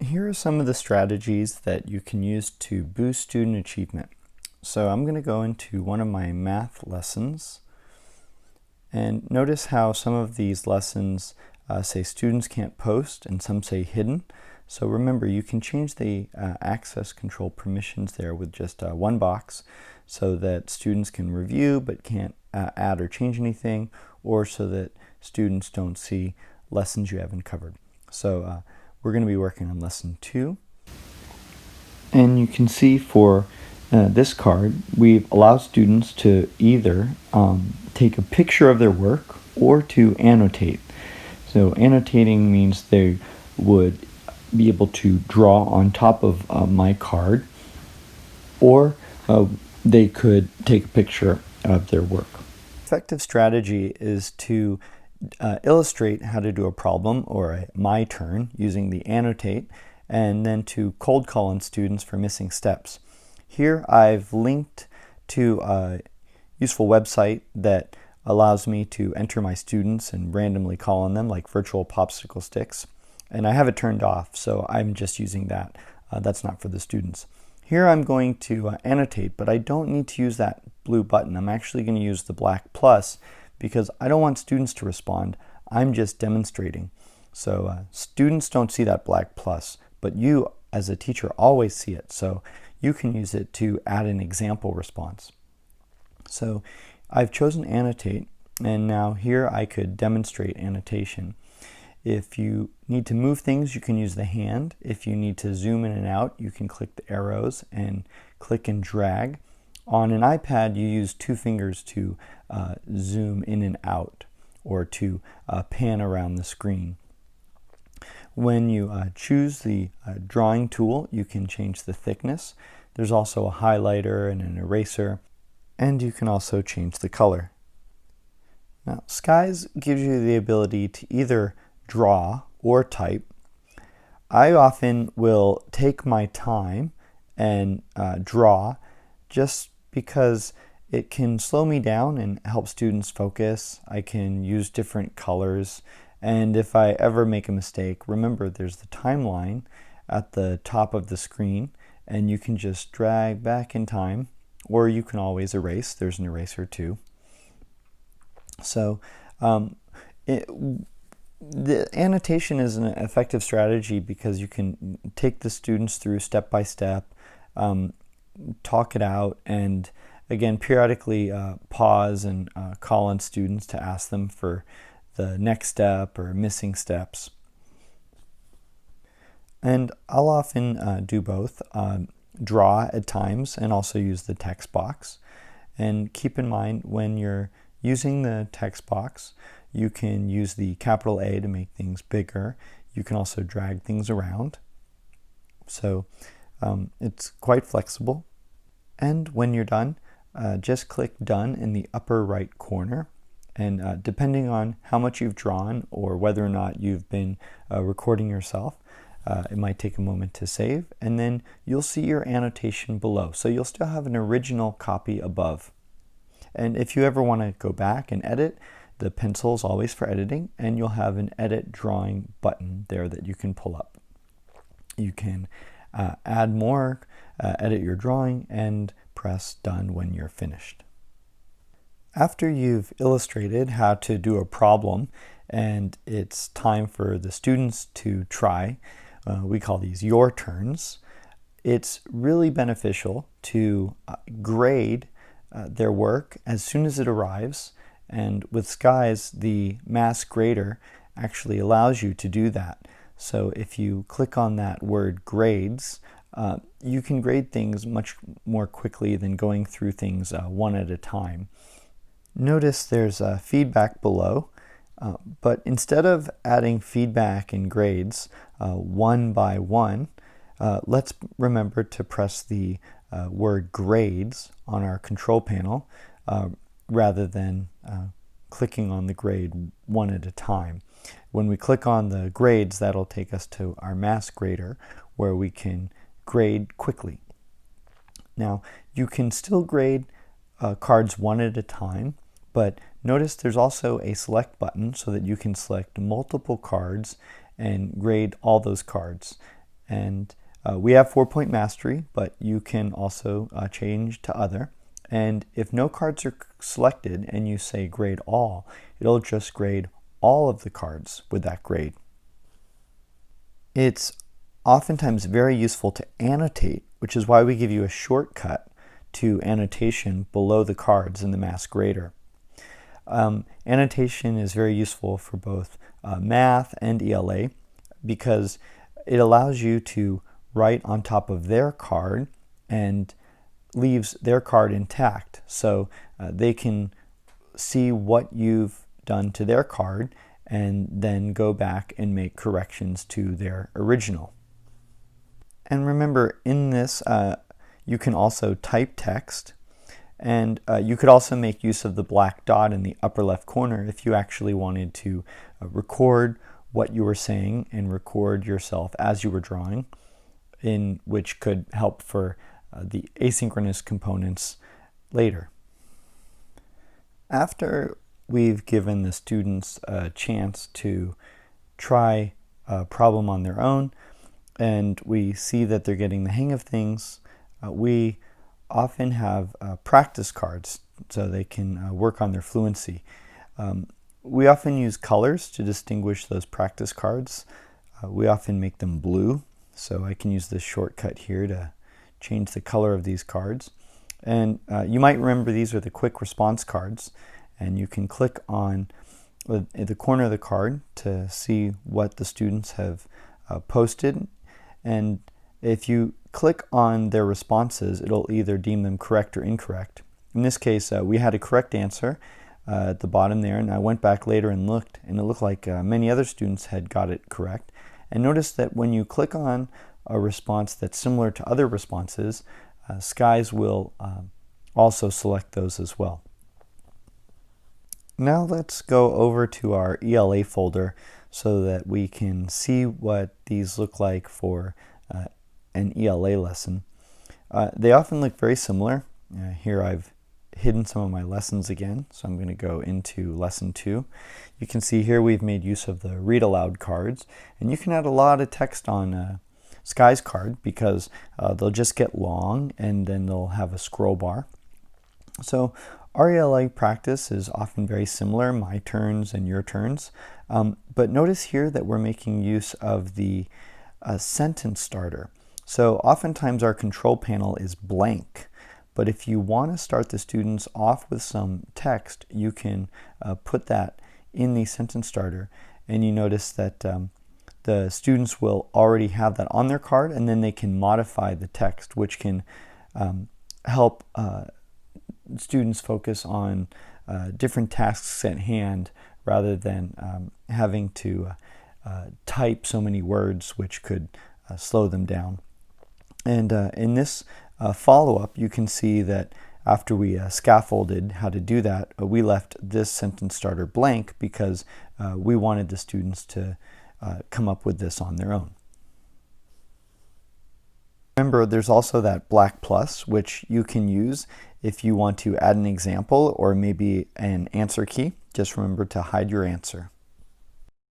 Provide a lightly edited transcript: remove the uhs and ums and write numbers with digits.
Here are some of the strategies that you can use to boost student achievement. So I'm going to go into one of my math lessons, and notice how some of these lessons say students can't post and some say hidden. So remember, you can change the access control permissions there with just one box so that students can review but can't add or change anything, or so that students don't see lessons you haven't covered. So we're going to be working on lesson 2. And you can see for this card, we've allowed students to either take a picture of their work or to annotate. So annotating means they would be able to draw on top of my card, or they could take a picture of their work. Effective strategy is to illustrate how to do a problem or a my turn using the annotate, and then to cold call on students for missing steps. Here I've linked to a useful website that allows me to enter my students and randomly call on them like virtual popsicle sticks. And I have it turned off, so I'm just using that. That's not for the students. Here I'm going to annotate, but I don't need to use that blue button. I'm actually going to use the black plus because I don't want students to respond. I'm just demonstrating. So students don't see that black plus, but you as a teacher always see it. So you can use it to add an example response. So I've chosen annotate, and now here I could demonstrate annotation. If you need to move things, you can use the hand. If you need to zoom in and out, you can click the arrows and click and drag. On an iPad, you use 2 fingers to zoom in and out, or to pan around the screen. When you choose the drawing tool, you can change the thickness. There's also a highlighter and an eraser, and you can also change the color. Now, Skies gives you the ability to either draw or type. I often will take my time and draw, just because it can slow me down and help students focus. I can use different colors, and if I ever make a mistake, remember there's the timeline at the top of the screen, and you can just drag back in time, or you can always erase. There's an eraser too. So the annotation is an effective strategy because you can take the students through step by step, talk it out, and again periodically pause and call on students to ask them for the next step or missing steps. And I'll often do both, draw at times and also use the text box. And keep in mind, when you're using the text box, you can use the capital A to make things bigger. You can also drag things around. So it's quite flexible. And when you're done, just click Done in the upper right corner. And depending on how much you've drawn or whether or not you've been recording yourself, it might take a moment to save, and then you'll see your annotation below. So you'll still have an original copy above. And if you ever want to go back and edit, the pencil is always for editing, and you'll have an edit drawing button there that you can pull up. You can add more, edit your drawing, and press Done when you're finished. After you've illustrated how to do a problem and it's time for the students to try, we call these your turns, it's really beneficial to grade their work as soon as it arrives. And with Skies, the mass grader actually allows you to do that. So if you click on that word grades, you can grade things much more quickly than going through things one at a time. Notice there's feedback below, but instead of adding feedback and grades one by one, let's remember to press the word grades on our control panel rather than clicking on the grade one at a time. When we click on the grades, that'll take us to our mass grader where we can grade quickly. Now, you can still grade cards one at a time, but notice there's also a select button so that you can select multiple cards and grade all those cards. And we have 4-point mastery, but you can also change to other. And if no cards are selected and you say grade all, it'll just grade all of the cards with that grade. It's oftentimes very useful to annotate, which is why we give you a shortcut to annotation below the cards in the mass grader. Annotation is very useful for both math and ELA because it allows you to write on top of their card and leaves their card intact, so they can see what you've done to their card and then go back and make corrections to their original. And remember, in this you can also type text, and you could also make use of the black dot in the upper left corner if you actually wanted to record what you were saying and record yourself as you were drawing, in which could help for the asynchronous components later. After we've given the students a chance to try a problem on their own and we see that they're getting the hang of things, we often have practice cards so they can work on their fluency. We often use colors to distinguish those practice cards. We often make them blue, so I can use this shortcut here to change the color of these cards. And you might remember these are the quick response cards, and you can click on the corner of the card to see what the students have posted. And if you click on their responses, it'll either deem them correct or incorrect. In this case, we had a correct answer at the bottom there, and I went back later and looked, and it looked like many other students had got it correct. And notice that when you click on a response that's similar to other responses, Skies will also select those as well. Now let's go over to our ELA folder so that we can see what these look like for an ELA lesson. They often look very similar. Here I've hidden some of my lessons again, so I'm going to go into lesson 2. You can see here we've made use of the read aloud cards, and you can add a lot of text on Sky's card because they'll just get long and then they'll have a scroll bar. So our ELA practice is often very similar, my turns and your turns, but notice here that we're making use of the sentence starter. So oftentimes our control panel is blank, but if you want to start the students off with some text, you can put that in the sentence starter, and you notice that the students will already have that on their card, and then they can modify the text, which can help students focus on different tasks at hand rather than having to type so many words, which could slow them down. And in this follow-up, you can see that after we scaffolded how to do that, we left this sentence starter blank because we wanted the students to come up with this on their own. Remember, there's also that black plus, which you can use if you want to add an example or maybe an answer key. Just remember to hide your answer.